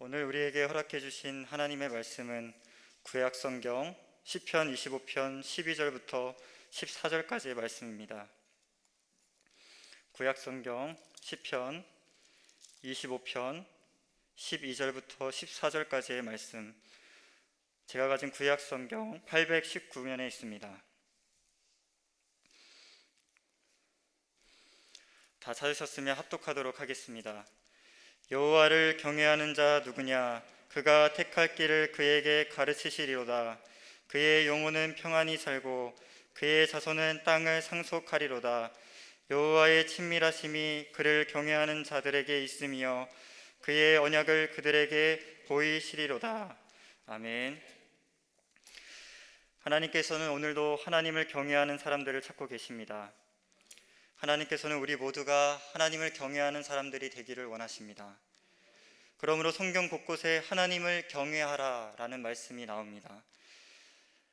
오늘 우리에게 허락해 주신 하나님의 말씀은 구약 성경 시편 25편 12절부터 14절까지의 말씀입니다. 구약 성경 시편 25편 12절부터 14절까지의 말씀, 제가 가진 구약 성경 819면에 있습니다. 다 찾으셨으면 합독하도록 하겠습니다. 여호와를 경외하는 자 누구냐? 그가 택할 길을 그에게 가르치시리로다. 그의 영혼은 평안히 살고 그의 자손은 땅을 상속하리로다. 여호와의 친밀하심이 그를 경외하는 자들에게 있으며 그의 언약을 그들에게 보이시리로다. 아멘. 하나님께서는 오늘도 하나님을 경외하는 사람들을 찾고 계십니다. 하나님께서는 우리 모두가 하나님을 경외하는 사람들이 되기를 원하십니다. 그러므로 성경 곳곳에 하나님을 경외하라 라는 말씀이 나옵니다.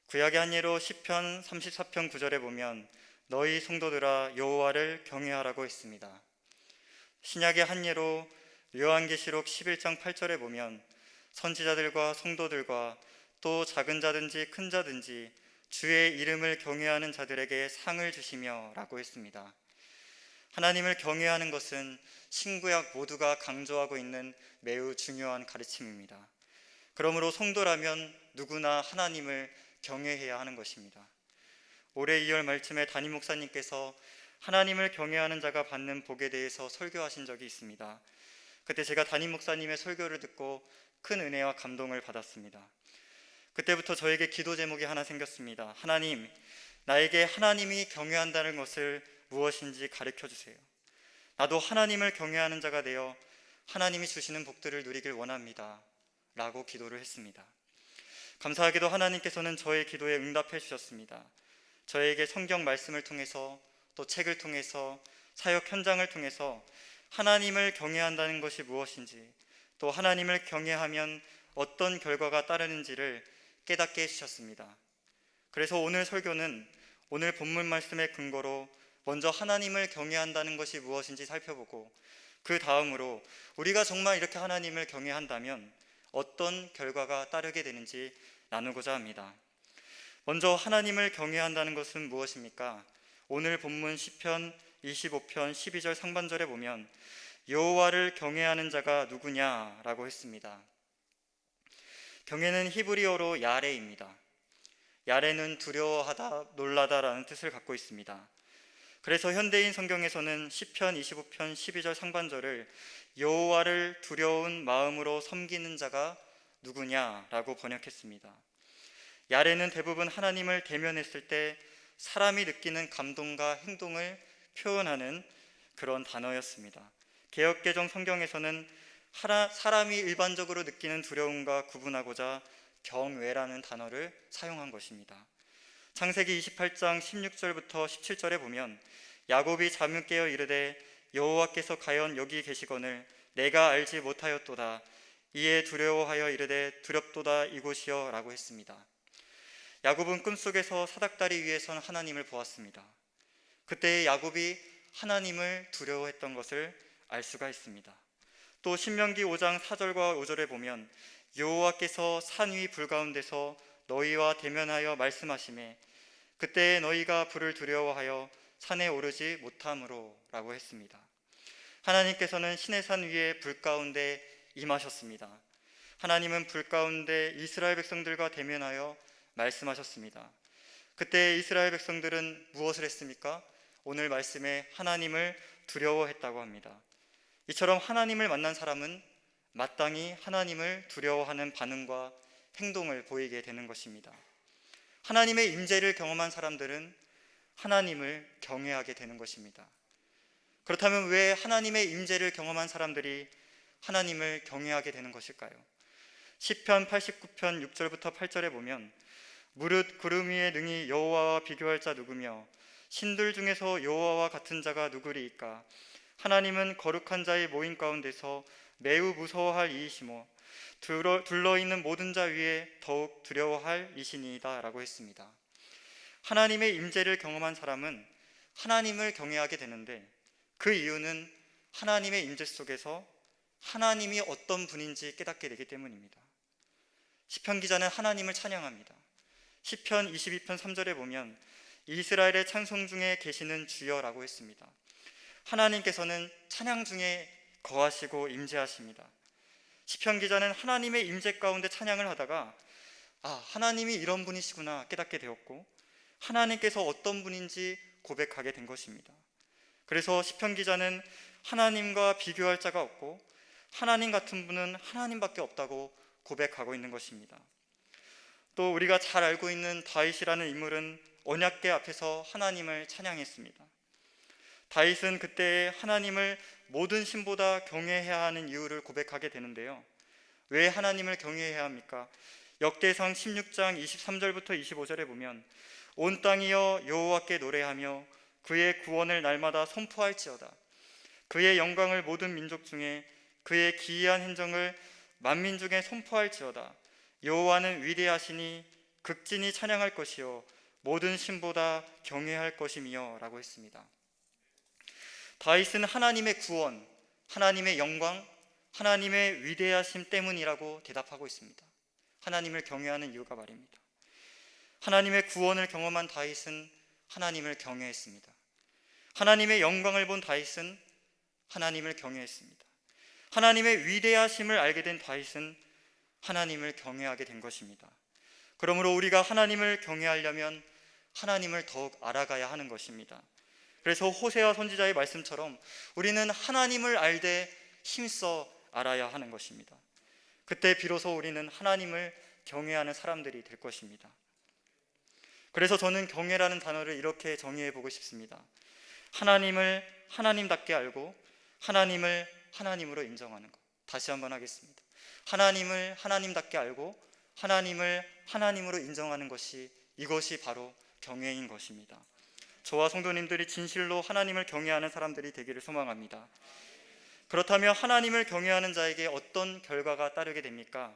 구약의 한 예로 시편 34편 9절에 보면 너희 성도들아 여호와를 경외하라고 했습니다. 신약의 한 예로 요한계시록 11장 8절에 보면 선지자들과 성도들과 또 작은 자든지 큰 자든지 주의 이름을 경외하는 자들에게 상을 주시며 라고 했습니다. 하나님을 경외하는 것은 신구약 모두가 강조하고 있는 매우 중요한 가르침입니다. 그러므로 성도라면 누구나 하나님을 경외해야 하는 것입니다. 올해 2월 말쯤에 담임 목사님께서 하나님을 경외하는 자가 받는 복에 대해서 설교하신 적이 있습니다. 그때 제가 담임 목사님의 설교를 듣고 큰 은혜와 감동을 받았습니다. 그때부터 저에게 기도 제목이 하나 생겼습니다. 하나님, 나에게 하나님이 경외한다는 것을 무엇인지 가르쳐 주세요. 나도 하나님을 경외하는 자가 되어 하나님이 주시는 복들을 누리길 원합니다 라고 기도를 했습니다. 감사하게도 하나님께서는 저의 기도에 응답해 주셨습니다. 저에게 성경 말씀을 통해서 또 책을 통해서 사역 현장을 통해서 하나님을 경외한다는 것이 무엇인지, 또 하나님을 경외하면 어떤 결과가 따르는지를 깨닫게 해주셨습니다. 그래서 오늘 설교는 오늘 본문 말씀의 근거로 먼저 하나님을 경외한다는 것이 무엇인지 살펴보고, 그 다음으로 우리가 정말 이렇게 하나님을 경외한다면 어떤 결과가 따르게 되는지 나누고자 합니다. 먼저 하나님을 경외한다는 것은 무엇입니까? 오늘 본문 시편 25편 12절 상반절에 보면 여호와를 경외하는 자가 누구냐라고 했습니다. 경외는 히브리어로 야레입니다. 야레는 두려워하다, 놀라다라는 뜻을 갖고 있습니다. 그래서 현대인 성경에서는 시편 25편 12절 상반절을 여호와를 두려운 마음으로 섬기는 자가 누구냐라고 번역했습니다. 야레는 대부분 하나님을 대면했을 때 사람이 느끼는 감동과 행동을 표현하는 그런 단어였습니다. 개역개정 성경에서는 사람이 일반적으로 느끼는 두려움과 구분하고자 경외라는 단어를 사용한 것입니다. 창세기 28장 16절부터 17절에 보면 야곱이 잠을 깨어 이르되 여호와께서 과연 여기 계시거늘 내가 알지 못하였도다. 이에 두려워하여 이르되 두렵도다 이곳이여 라고 했습니다. 야곱은 꿈속에서 사닥다리 위에 선 하나님을 보았습니다. 그때 야곱이 하나님을 두려워했던 것을 알 수가 있습니다. 또 신명기 5장 4절과 5절에 보면 여호와께서 산 위 불 가운데서 너희와 대면하여 말씀하시매 그때 너희가 불을 두려워하여 산에 오르지 못함으로 라고 했습니다. 하나님께서는 시내산 위에 불 가운데 임하셨습니다. 하나님은 불 가운데 이스라엘 백성들과 대면하여 말씀하셨습니다. 그때 이스라엘 백성들은 무엇을 했습니까? 오늘 말씀에 하나님을 두려워했다고 합니다. 이처럼 하나님을 만난 사람은 마땅히 하나님을 두려워하는 반응과 행동을 보이게 되는 것입니다. 하나님의 임재를 경험한 사람들은 하나님을 경외하게 되는 것입니다. 그렇다면 왜 하나님의 임재를 경험한 사람들이 하나님을 경외하게 되는 것일까요? 시편 89편 6절부터 8절에 보면 무릇 구름 위에 능히 여호와와 비교할 자 누구며 신들 중에서 여호와와 같은 자가 누구리이까? 하나님은 거룩한 자의 모임 가운데서 매우 무서워할 이이시며 둘러있는 모든 자 위에 더욱 두려워할 이시니이다 라고 했습니다. 하나님의 임재를 경험한 사람은 하나님을 경외하게 되는데 그 이유는 하나님의 임재 속에서 하나님이 어떤 분인지 깨닫게 되기 때문입니다. 시편 기자는 하나님을 찬양합니다. 시편 22편 3절에 보면 이스라엘의 찬송 중에 계시는 주여라고 했습니다. 하나님께서는 찬양 중에 거하시고 임재하십니다. 시편 기자는 하나님의 임재 가운데 찬양을 하다가 하나님이 이런 분이시구나 깨닫게 되었고, 하나님께서 어떤 분인지 고백하게 된 것입니다. 그래서 시편 기자는 하나님과 비교할 자가 없고 하나님 같은 분은 하나님밖에 없다고 고백하고 있는 것입니다. 또 우리가 잘 알고 있는 다윗이라는 인물은 언약궤 앞에서 하나님을 찬양했습니다. 다윗은 그때 하나님을 모든 신보다 경외해야 하는 이유를 고백하게 되는데요. 왜 하나님을 경외해야 합니까? 역대상 16장 23절부터 25절에 보면 온 땅이여 여호와께 노래하며 그의 구원을 날마다 선포할지어다. 그의 영광을 모든 민족 중에, 그의 기이한 행정을 만민중에 선포할지어다. 여호와는 위대하시니 극진히 찬양할 것이요 모든 신보다 경외할 것이며 라고 했습니다. 다윗은 하나님의 구원, 하나님의 영광, 하나님의 위대하심 때문이라고 대답하고 있습니다. 하나님을 경외하는 이유가 말입니다. 하나님의 구원을 경험한 다윗은 하나님을 경외했습니다. 하나님의 영광을 본 다윗은 하나님을 경외했습니다. 하나님의 위대하심을 알게 된 다윗은 하나님을 경외하게 된 것입니다. 그러므로 우리가 하나님을 경외하려면 하나님을 더욱 알아가야 하는 것입니다. 그래서 호세아 선지자의 말씀처럼 우리는 하나님을 알되 힘써 알아야 하는 것입니다. 그때 비로소 우리는 하나님을 경외하는 사람들이 될 것입니다. 그래서 저는 경외라는 단어를 이렇게 정의해 보고 싶습니다. 하나님을 하나님답게 알고 하나님을 하나님으로 인정하는 것. 다시 한번 하겠습니다. 하나님을 하나님답게 알고 하나님을 하나님으로 인정하는 것이, 이것이 바로 경외인 것입니다. 저와 성도님들이 진실로 하나님을 경외하는 사람들이 되기를 소망합니다. 그렇다면 하나님을 경외하는 자에게 어떤 결과가 따르게 됩니까?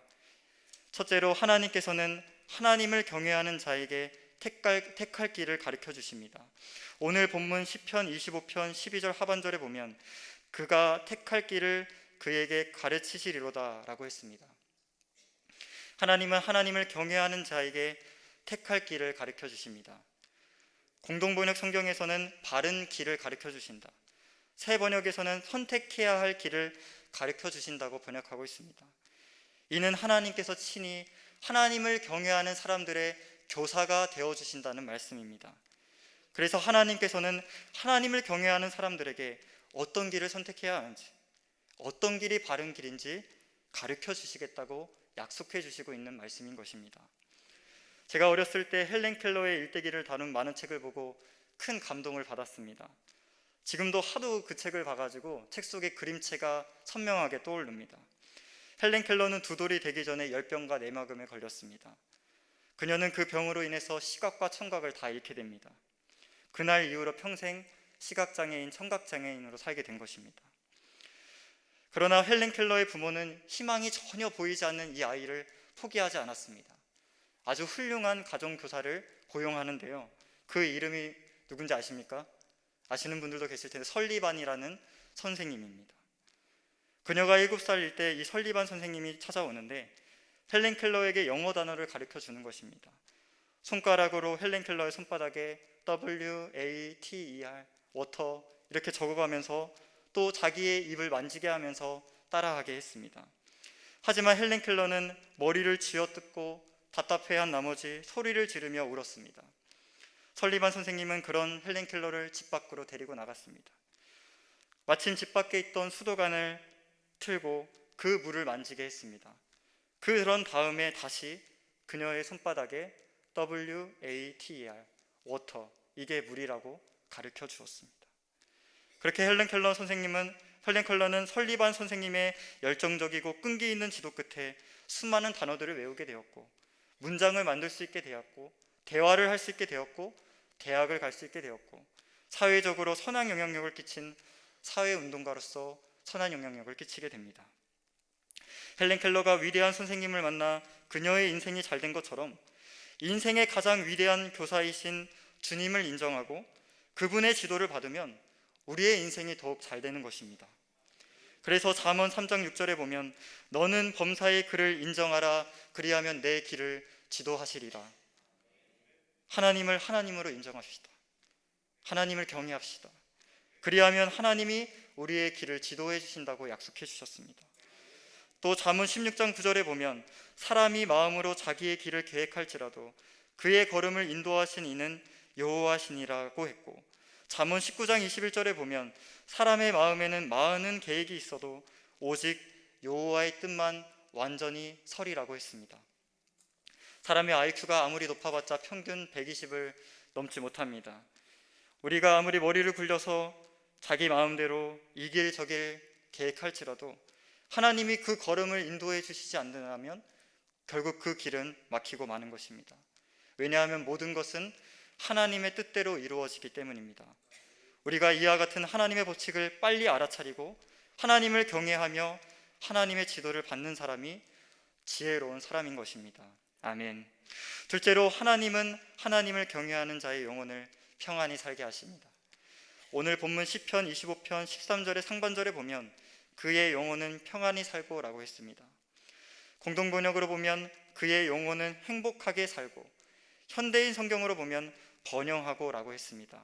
첫째로 하나님께서는 하나님을 경외하는 자에게 택할 길을 가르쳐 주십니다. 오늘 본문 시편 25편 12절 하반절에 보면 그가 택할 길을 그에게 가르치시리로다 라고 했습니다. 하나님은 하나님을 경외하는 자에게 택할 길을 가르쳐 주십니다. 공동번역 성경에서는 바른 길을 가르쳐 주신다, 새 번역에서는 선택해야 할 길을 가르쳐 주신다고 번역하고 있습니다. 이는 하나님께서 친히 하나님을 경외하는 사람들의 교사가 되어주신다는 말씀입니다. 그래서 하나님께서는 하나님을 경외하는 사람들에게 어떤 길을 선택해야 하는지, 어떤 길이 바른 길인지 가르쳐 주시겠다고 약속해 주시고 있는 말씀인 것입니다. 제가 어렸을 때 헬렌 켈러의 일대기를 다룬 많은 책을 보고 큰 감동을 받았습니다. 지금도 하도 그 책을 봐가지고 책 속의 그림체가 선명하게 떠오릅니다. 헬렌 켈러는 두 돌이 되기 전에 열병과 내막음에 걸렸습니다. 그녀는 그 병으로 인해서 시각과 청각을 다 잃게 됩니다. 그날 이후로 평생 시각장애인, 청각장애인으로 살게 된 것입니다. 그러나 헬렌 켈러의 부모는 희망이 전혀 보이지 않는 이 아이를 포기하지 않았습니다. 아주 훌륭한 가정교사를 고용하는데요, 그 이름이 누군지 아십니까? 아시는 분들도 계실 텐데 설리반이라는 선생님입니다. 그녀가 7살일 때 이 설리반 선생님이 찾아오는데 헬렌 켈러에게 영어 단어를 가르쳐 주는 것입니다. 손가락으로 헬렌 켈러의 손바닥에 WATER, water 이렇게 적어가면서 또 자기의 입을 만지게 하면서 따라하게 했습니다. 하지만 헬렌 켈러는 머리를 쥐어뜯고 답답해한 나머지 소리를 지르며 울었습니다. 설리반 선생님은 그런 헬렌 켈러를 집 밖으로 데리고 나갔습니다. 마침 집 밖에 있던 수도관을 틀고 그 물을 만지게 했습니다. 그런 다음에 다시 그녀의 손바닥에 WATER, water, 이게 물이라고 가르쳐 주었습니다. 그렇게 헬렌 켈러는 설리반 선생님의 열정적이고 끈기 있는 지도 끝에 수많은 단어들을 외우게 되었고, 문장을 만들 수 있게 되었고, 대화를 할 수 있게 되었고, 대학을 갈 수 있게 되었고, 사회적으로 선한 영향력을 끼친 사회운동가로서 선한 영향력을 끼치게 됩니다. 헬렌 켈러가 위대한 선생님을 만나 그녀의 인생이 잘 된 것처럼 인생의 가장 위대한 교사이신 주님을 인정하고 그분의 지도를 받으면 우리의 인생이 더욱 잘 되는 것입니다. 그래서 잠언 3장 6절에 보면 너는 범사의 그를 인정하라. 그리하면 내 길을 지도하시리라. 하나님을 하나님으로 인정합시다. 하나님을 경외합시다. 그리하면 하나님이 우리의 길을 지도해 주신다고 약속해 주셨습니다. 또 잠언 16장 9절에 보면 사람이 마음으로 자기의 길을 계획할지라도 그의 걸음을 인도하신 이는 여호와시니라고 했고, 잠언 19장 21절에 보면 사람의 마음에는 많은 계획이 있어도 오직 여호와의 뜻만 완전히 서리라고 했습니다. 사람의 IQ가 아무리 높아봤자 평균 120을 넘지 못합니다. 우리가 아무리 머리를 굴려서 자기 마음대로 이 길 저 길 계획할지라도 하나님이 그 걸음을 인도해 주시지 않는다면 결국 그 길은 막히고 마는 것입니다. 왜냐하면 모든 것은 하나님의 뜻대로 이루어지기 때문입니다. 우리가 이와 같은 하나님의 법칙을 빨리 알아차리고 하나님을 경외하며 하나님의 지도를 받는 사람이 지혜로운 사람인 것입니다. 아멘. 둘째로, 하나님은 하나님을 경외하는 자의 영혼을 평안히 살게 하십니다. 오늘 본문 시편 25편 13절의 상반절에 보면 그의 영혼은 평안히 살고 라고 했습니다. 공동번역으로 보면 그의 영혼은 행복하게 살고, 현대인 성경으로 보면 번영하고 라고 했습니다.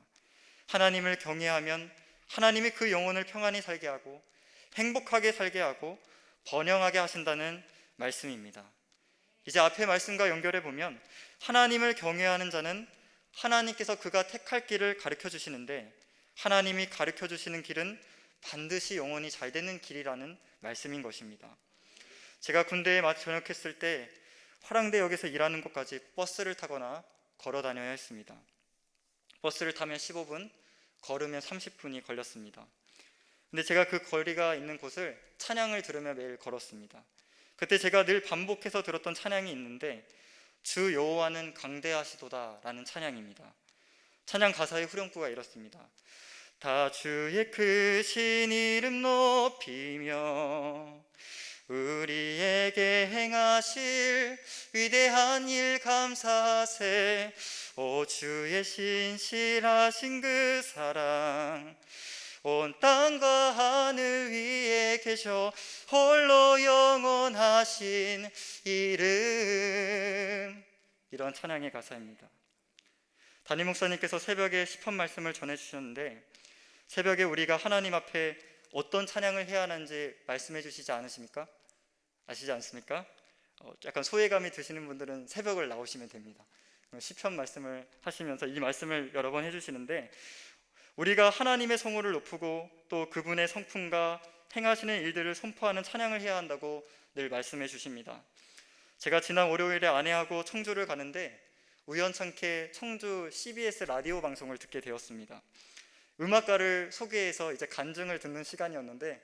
하나님을 경외하면 하나님이 그 영혼을 평안히 살게 하고 행복하게 살게 하고 번영하게 하신다는 말씀입니다. 이제 앞의 말씀과 연결해 보면 하나님을 경외하는 자는 하나님께서 그가 택할 길을 가르쳐 주시는데, 하나님이 가르쳐 주시는 길은 반드시 영혼이 잘 되는 길이라는 말씀인 것입니다. 제가 군대에 전역했을 때 화랑대역에서 일하는 곳까지 버스를 타거나 걸어 다녀야 했습니다. 버스를 타면 15분, 걸으면 30분이 걸렸습니다. 근데 제가 그 거리가 있는 곳을 찬양을 들으며 매일 걸었습니다. 그때 제가 늘 반복해서 들었던 찬양이 있는데 주 여호와는 강대하시도다 라는 찬양입니다. 찬양 가사의 후렴구가 이렇습니다. 다 주의 크신 이름 높이며 우리에게 행하실 위대한 일 감사세. 오 주의 신실하신 그 사랑 온 땅과 하늘 위에 계셔 홀로 영원하신 이름. 이런 찬양의 가사입니다. 담임 목사님께서 새벽에 시편 말씀을 전해주셨는데, 새벽에 우리가 하나님 앞에 어떤 찬양을 해야 하는지 말씀해 주시지 않으십니까? 아시지 않습니까? 약간 소외감이 드시는 분들은 새벽을 나오시면 됩니다. 시편 말씀을 하시면서 이 말씀을 여러 번 해주시는데, 우리가 하나님의 성호를 높이고 또 그분의 성품과 행하시는 일들을 선포하는 찬양을 해야 한다고 늘 말씀해 주십니다. 제가 지난 월요일에 아내하고 청주를 가는데 우연찮게 청주 CBS 라디오 방송을 듣게 되었습니다. 음악가를 소개해서 이제 간증을 듣는 시간이었는데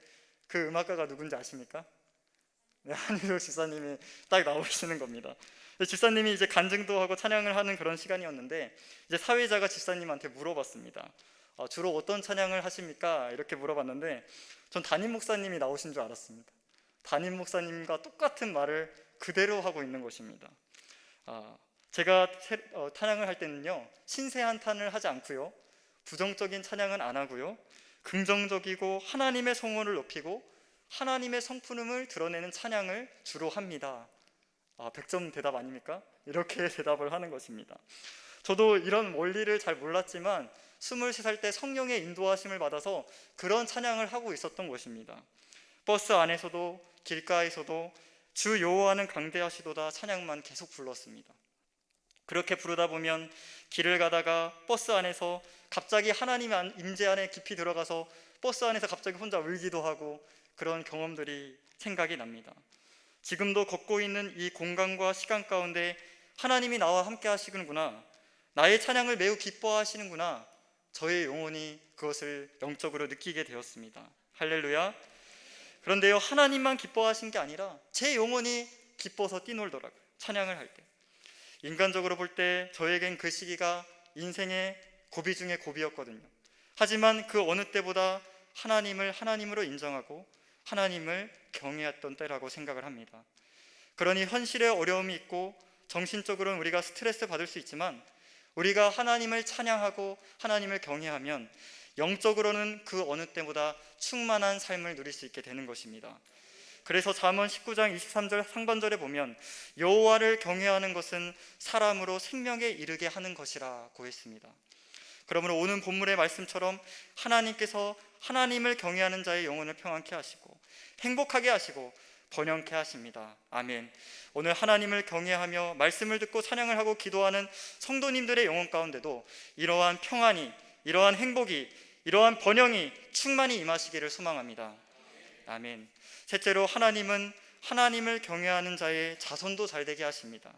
그 음악가가 누군지 아십니까? 네, 한희도 집사님이 딱 나오시는 겁니다. 집사님이 이제 간증도 하고 찬양을 하는 그런 시간이었는데 이제 사회자가 집사님한테 물어봤습니다. 주로 어떤 찬양을 하십니까? 이렇게 물어봤는데 전 담임 목사님이 나오신 줄 알았습니다. 담임 목사님과 똑같은 말을 그대로 하고 있는 것입니다. 제가 찬양을 할 때는요, 신세한탄을 하지 않고요, 부정적인 찬양은 안 하고요, 긍정적이고 하나님의 성호를 높이고 하나님의 성품을 드러내는 찬양을 주로 합니다. 100점 대답 아닙니까? 이렇게 대답을 하는 것입니다. 저도 이런 원리를 잘 몰랐지만 23살 때 성령의 인도하심을 받아서 그런 찬양을 하고 있었던 것입니다. 버스 안에서도 길가에서도 주 여호와는 강대하시도다 찬양만 계속 불렀습니다. 그렇게 부르다 보면 길을 가다가 버스 안에서 갑자기 하나님 임재 안에 깊이 들어가서 버스 안에서 갑자기 혼자 울기도 하고 그런 경험들이 생각이 납니다. 지금도 걷고 있는 이 공간과 시간 가운데 하나님이 나와 함께 하시는구나, 나의 찬양을 매우 기뻐하시는구나, 저의 영혼이 그것을 영적으로 느끼게 되었습니다. 할렐루야. 그런데요, 하나님만 기뻐하신 게 아니라 제 영혼이 기뻐서 뛰놀더라고요. 찬양을 할 때. 인간적으로 볼 때 저에겐 그 시기가 인생의 고비 중에 고비였거든요. 하지만 그 어느 때보다 하나님을 하나님으로 인정하고 하나님을 경외했던 때라고 생각을 합니다. 그러니 현실에 어려움이 있고 정신적으로는 우리가 스트레스 받을 수 있지만 우리가 하나님을 찬양하고 하나님을 경외하면 영적으로는 그 어느 때보다 충만한 삶을 누릴 수 있게 되는 것입니다. 그래서 잠언 19장 23절 상반절에 보면 여호와를 경외하는 것은 사람으로 생명에 이르게 하는 것이라고 했습니다. 그러므로 오늘 본문의 말씀처럼 하나님께서 하나님을 경외하는 자의 영혼을 평안케 하시고 행복하게 하시고 번영케 하십니다. 아멘. 오늘 하나님을 경외하며 말씀을 듣고 찬양을 하고 기도하는 성도님들의 영혼 가운데도 이러한 평안이, 이러한 행복이, 이러한 번영이 충만히 임하시기를 소망합니다. 아멘. 셋째로 하나님은 하나님을 경외하는 자의 자손도 잘되게 하십니다.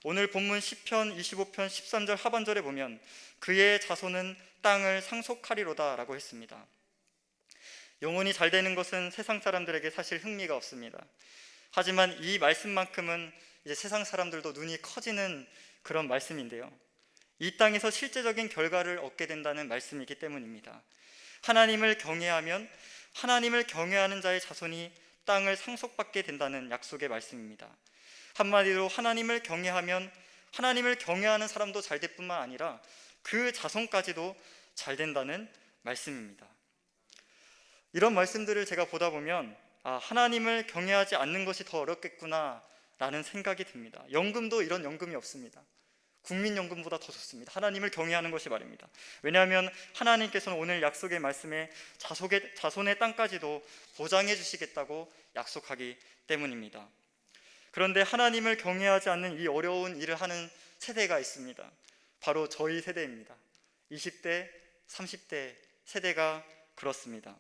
오늘 본문 시편 25편 13절 하반절에 보면 그의 자손은 땅을 상속하리로다 라고 했습니다. 영혼이 잘 되는 것은 세상 사람들에게 사실 흥미가 없습니다. 하지만 이 말씀만큼은 이제 세상 사람들도 눈이 커지는 그런 말씀인데요, 이 땅에서 실제적인 결과를 얻게 된다는 말씀이기 때문입니다. 하나님을 경외하면 하나님을 경외하는 자의 자손이 땅을 상속받게 된다는 약속의 말씀입니다. 한마디로 하나님을 경외하면 하나님을 경외하는 사람도 잘 될 뿐만 아니라 그 자손까지도 잘 된다는 말씀입니다. 이런 말씀들을 제가 보다 보면 하나님을 경외하지 않는 것이 더 어렵겠구나 라는 생각이 듭니다. 연금도 이런 연금이 없습니다. 국민연금보다 더 좋습니다. 하나님을 경외하는 것이 말입니다. 왜냐하면 하나님께서는 오늘 약속의 말씀에 자손의 땅까지도 보장해 주시겠다고 약속하기 때문입니다. 그런데 하나님을 경외하지 않는 이 어려운 일을 하는 세대가 있습니다. 바로 저희 세대입니다. 20대, 30대 세대가 그렇습니다.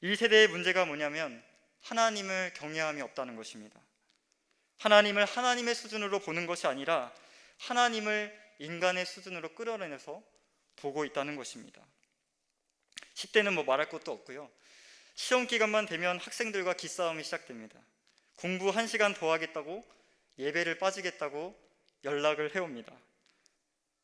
이 세대의 문제가 뭐냐면 하나님을 경외함이 없다는 것입니다. 하나님을 하나님의 수준으로 보는 것이 아니라 하나님을 인간의 수준으로 끌어내서 보고 있다는 것입니다. 10대는 뭐 말할 것도 없고요, 시험 기간만 되면 학생들과 기싸움이 시작됩니다. 공부 1시간 더 하겠다고, 예배를 빠지겠다고 연락을 해옵니다.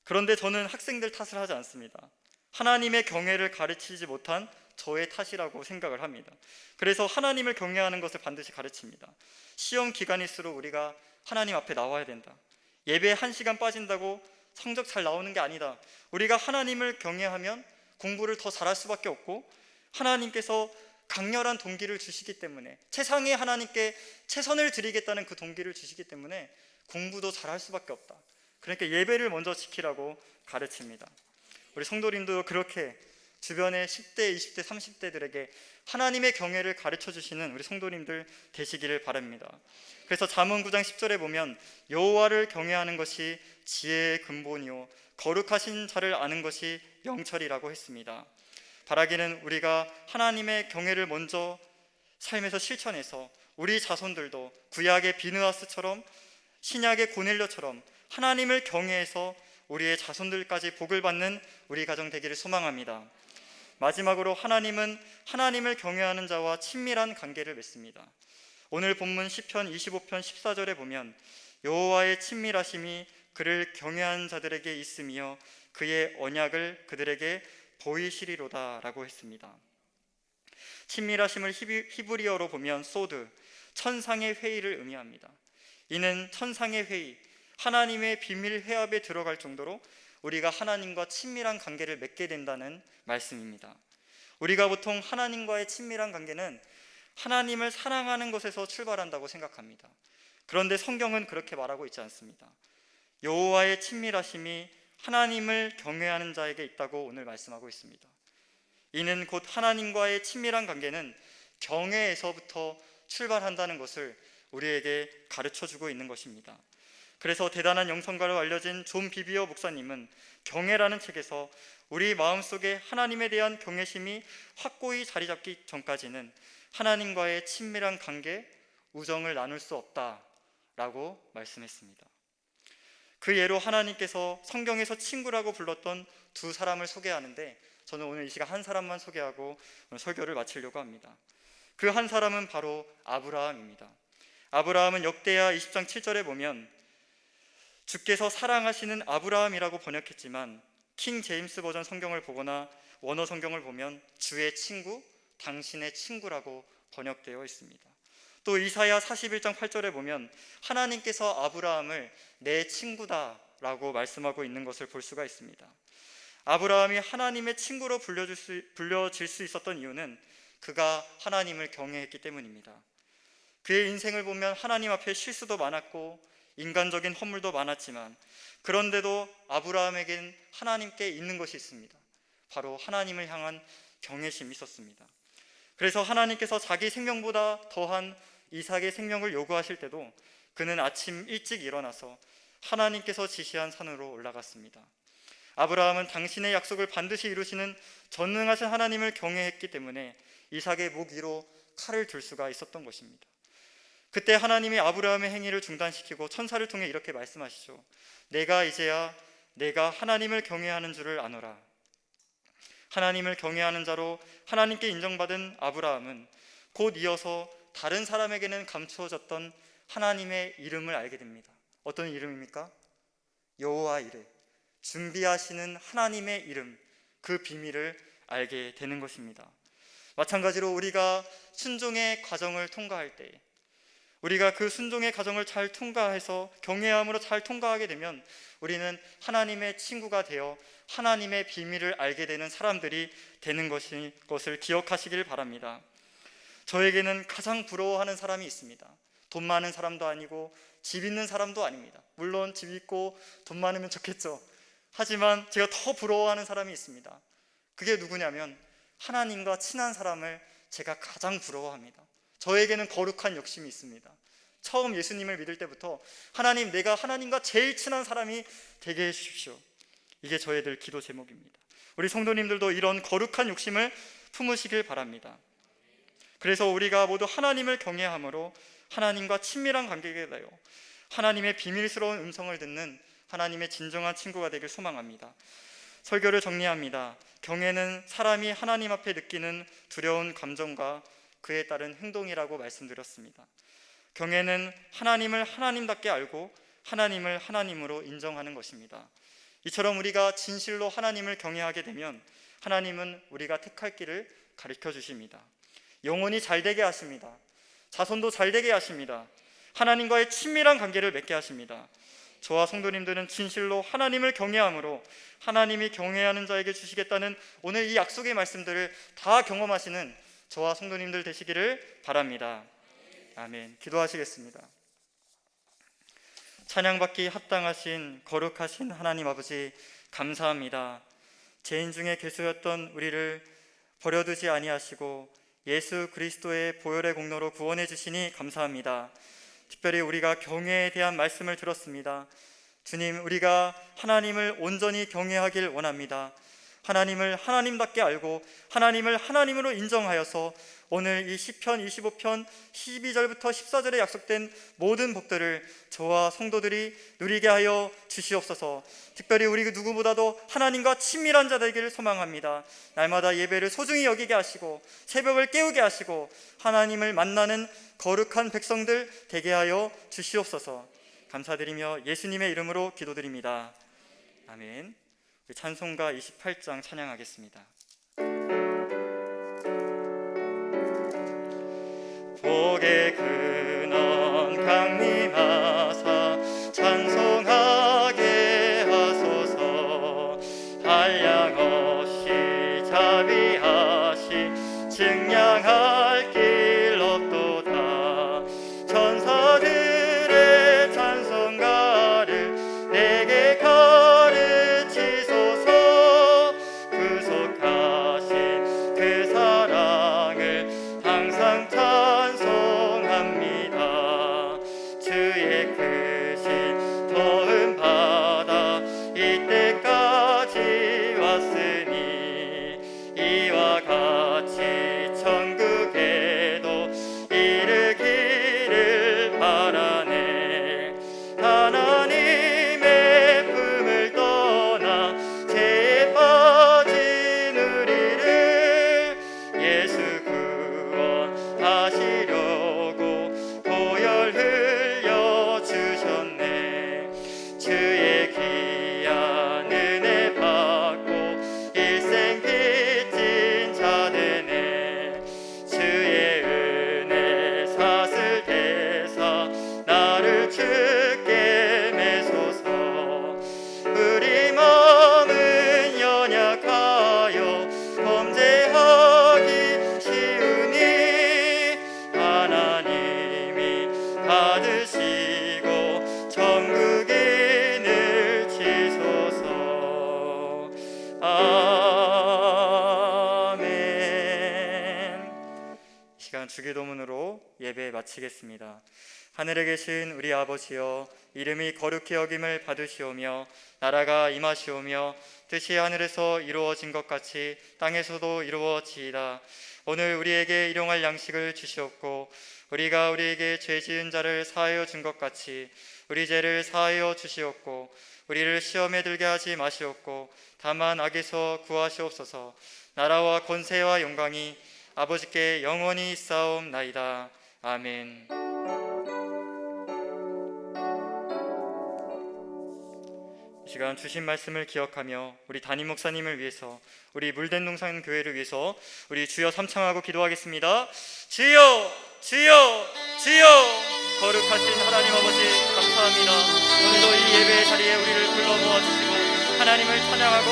그런데 저는 학생들 탓을 하지 않습니다. 하나님의 경외를 가르치지 못한 저의 탓이라고 생각을 합니다. 그래서 하나님을 경외하는 것을 반드시 가르칩니다. 시험 기간일수록 우리가 하나님 앞에 나와야 된다. 예배에 1시간 빠진다고 성적 잘 나오는 게 아니다. 우리가 하나님을 경외하면 공부를 더 잘할 수밖에 없고 하나님께서 강렬한 동기를 주시기 때문에, 최상의 하나님께 최선을 드리겠다는 그 동기를 주시기 때문에 공부도 잘할 수밖에 없다. 그러니까 예배를 먼저 지키라고 가르칩니다. 우리 성도님도 그렇게 주변의 10대, 20대, 30대들에게 하나님의 경외를 가르쳐 주시는 우리 성도님들 되시기를 바랍니다. 그래서 잠언 9장 10절에 보면 여호와를 경외하는 것이 지혜의 근본이요 거룩하신 자를 아는 것이 영철이라고 했습니다. 바라기는 우리가 하나님의 경외를 먼저 삶에서 실천해서 우리 자손들도 구약의 비느하스처럼 신약의 고넬료처럼 하나님을 경외해서 우리의 자손들까지 복을 받는 우리 가정 되기를 소망합니다. 마지막으로 하나님은 하나님을 경외하는 자와 친밀한 관계를 맺습니다. 오늘 본문 시편 25편 14절에 보면 여호와의 친밀하심이 그를 경외하는 자들에게 있으며 그의 언약을 그들에게 보이시리로다 라고 했습니다. 친밀하심을 히브리어로 보면 소드, 천상의 회의를 의미합니다. 이는 천상의 회의, 하나님의 비밀 회합에 들어갈 정도로 우리가 하나님과 친밀한 관계를 맺게 된다는 말씀입니다. 우리가 보통 하나님과의 친밀한 관계는 하나님을 사랑하는 것에서 출발한다고 생각합니다. 그런데 성경은 그렇게 말하고 있지 않습니다. 여호와의 친밀하심이 하나님을 경외하는 자에게 있다고 오늘 말씀하고 있습니다. 이는 곧 하나님과의 친밀한 관계는 경외에서부터 출발한다는 것을 우리에게 가르쳐주고 있는 것입니다. 그래서 대단한 영성가로 알려진 존 비비어 목사님은 경외라는 책에서 우리 마음속에 하나님에 대한 경외심이 확고히 자리 잡기 전까지는 하나님과의 친밀한 관계, 우정을 나눌 수 없다라고 말씀했습니다. 그 예로 하나님께서 성경에서 친구라고 불렀던 두 사람을 소개하는데, 저는 오늘 이 시간 한 사람만 소개하고 오늘 설교를 마치려고 합니다. 그 한 사람은 바로 아브라함입니다. 아브라함은 역대하 20장 7절에 보면 주께서 사랑하시는 아브라함이라고 번역했지만 킹 제임스 버전 성경을 보거나 원어 성경을 보면 주의 친구, 당신의 친구라고 번역되어 있습니다. 또 이사야 41장 8절에 보면 하나님께서 아브라함을 내 친구다 라고 말씀하고 있는 것을 볼 수가 있습니다. 아브라함이 하나님의 친구로 불려질 수 있었던 이유는 그가 하나님을 경외했기 때문입니다. 그의 인생을 보면 하나님 앞에 실수도 많았고 인간적인 허물도 많았지만, 그런데도 아브라함에겐 하나님께 있는 것이 있습니다. 바로 하나님을 향한 경외심이 있었습니다. 그래서 하나님께서 자기 생명보다 더한 이삭의 생명을 요구하실 때도 그는 아침 일찍 일어나서 하나님께서 지시한 산으로 올라갔습니다. 아브라함은 당신의 약속을 반드시 이루시는 전능하신 하나님을 경외했기 때문에 이삭의 목 위로 칼을 들 수가 있었던 것입니다. 그때 하나님이 아브라함의 행위를 중단시키고 천사를 통해 이렇게 말씀하시죠. 내가 이제야 내가 하나님을 경외하는 줄을 아노라. 하나님을 경외하는 자로 하나님께 인정받은 아브라함은 곧 이어서 다른 사람에게는 감추어졌던 하나님의 이름을 알게 됩니다. 어떤 이름입니까? 여호와 이레, 준비하시는 하나님의 이름, 그 비밀을 알게 되는 것입니다. 마찬가지로 우리가 순종의 과정을 통과할 때, 우리가 그 순종의 과정을 잘 통과해서 경외함으로 잘 통과하게 되면 우리는 하나님의 친구가 되어 하나님의 비밀을 알게 되는 사람들이 되는 것을 기억하시길 바랍니다. 저에게는 가장 부러워하는 사람이 있습니다. 돈 많은 사람도 아니고 집 있는 사람도 아닙니다. 물론 집 있고 돈 많으면 좋겠죠. 하지만 제가 더 부러워하는 사람이 있습니다. 그게 누구냐면 하나님과 친한 사람을 제가 가장 부러워합니다. 저에게는 거룩한 욕심이 있습니다. 처음 예수님을 믿을 때부터 하나님, 내가 하나님과 제일 친한 사람이 되게 해주십시오. 이게 저의 늘 기도 제목입니다. 우리 성도님들도 이런 거룩한 욕심을 품으시길 바랍니다. 그래서 우리가 모두 하나님을 경외함으로 하나님과 친밀한 관계가 되어 하나님의 비밀스러운 음성을 듣는 하나님의 진정한 친구가 되길 소망합니다. 설교를 정리합니다. 경외는 사람이 하나님 앞에 느끼는 두려운 감정과 그에 따른 행동이라고 말씀드렸습니다. 경외는 하나님을 하나님답게 알고 하나님을 하나님으로 인정하는 것입니다. 이처럼 우리가 진실로 하나님을 경외하게 되면 하나님은 우리가 택할 길을 가르쳐 주십니다. 영혼이 잘되게 하십니다. 자손도 잘되게 하십니다. 하나님과의 친밀한 관계를 맺게 하십니다. 저와 성도님들은 진실로 하나님을 경외함으로 하나님이 경외하는 자에게 주시겠다는 오늘 이 약속의 말씀들을 다 경험하시는 저와 성도님들 되시기를 바랍니다. 아멘. 기도하시겠습니다. 찬양받기 합당하신 거룩하신 하나님 아버지, 감사합니다. 죄인 중에 괴수였던 우리를 버려두지 아니하시고 예수 그리스도의 보혈의 공로로 구원해 주시니 감사합니다. 특별히 우리가 경외에 대한 말씀을 들었습니다. 주님, 우리가 하나님을 온전히 경외하길 원합니다. 하나님을 하나님답게 알고 하나님을 하나님으로 인정하여서 오늘 이 시편 25편 12절부터 14절에 약속된 모든 복들을 저와 성도들이 누리게 하여 주시옵소서. 특별히 우리 누구보다도 하나님과 친밀한 자 되기를 소망합니다. 날마다 예배를 소중히 여기게 하시고 새벽을 깨우게 하시고 하나님을 만나는 거룩한 백성들 되게 하여 주시옵소서. 감사드리며 예수님의 이름으로 기도드립니다. 아멘. 찬송가 28장 찬양하겠습니다. 복의 근원 강림하사 찬송하게 하소서. 한량 없이 자비하시 증량할 길 없도다. 천사들의 찬송가를 내게 가르치소서. 구속하신 그 사랑을 항상 찬송합니다. 주의 크신 더운 바다 이때까지 왔으니 이와 같이 천국에도 이르기를 바라네. 하나님의 품을 떠나 죄에 빠진 우리를 예수 구원하시려고 보혈 흘려주셨네. 주의 귀한 은혜 받고 일생 빚진 자 되네. 주의 은혜 사슬 대사 나를 주께 매소서. 우리 마음은 연약 주기도문으로 예배 마치겠습니다. 하늘에 계신 우리 아버지여, 이름이 거룩히 여김을 받으시오며 나라가 임하시오며 뜻이 하늘에서 이루어진 것 같이 땅에서도 이루어지이다. 오늘 우리에게 일용할 양식을 주시옵고 우리가 우리에게 죄 지은 자를 사하여 준 것 같이 우리 죄를 사하여 주시옵고 우리를 시험에 들게 하지 마시옵고 다만 악에서 구하시옵소서. 나라와 권세와 영광이 아버지께 영원히 있사옵나이다. 아멘. 이 시간 주신 말씀을 기억하며 우리 담임 목사님을 위해서, 우리 물된 동산 교회를 위해서 우리 주여 삼창하고 기도하겠습니다. 주여, 주여, 주여. 거룩하신 하나님 아버지 감사합니다. 오늘도 이 예배의 자리에 우리를 불러 모아주시고 하나님을 찬양하고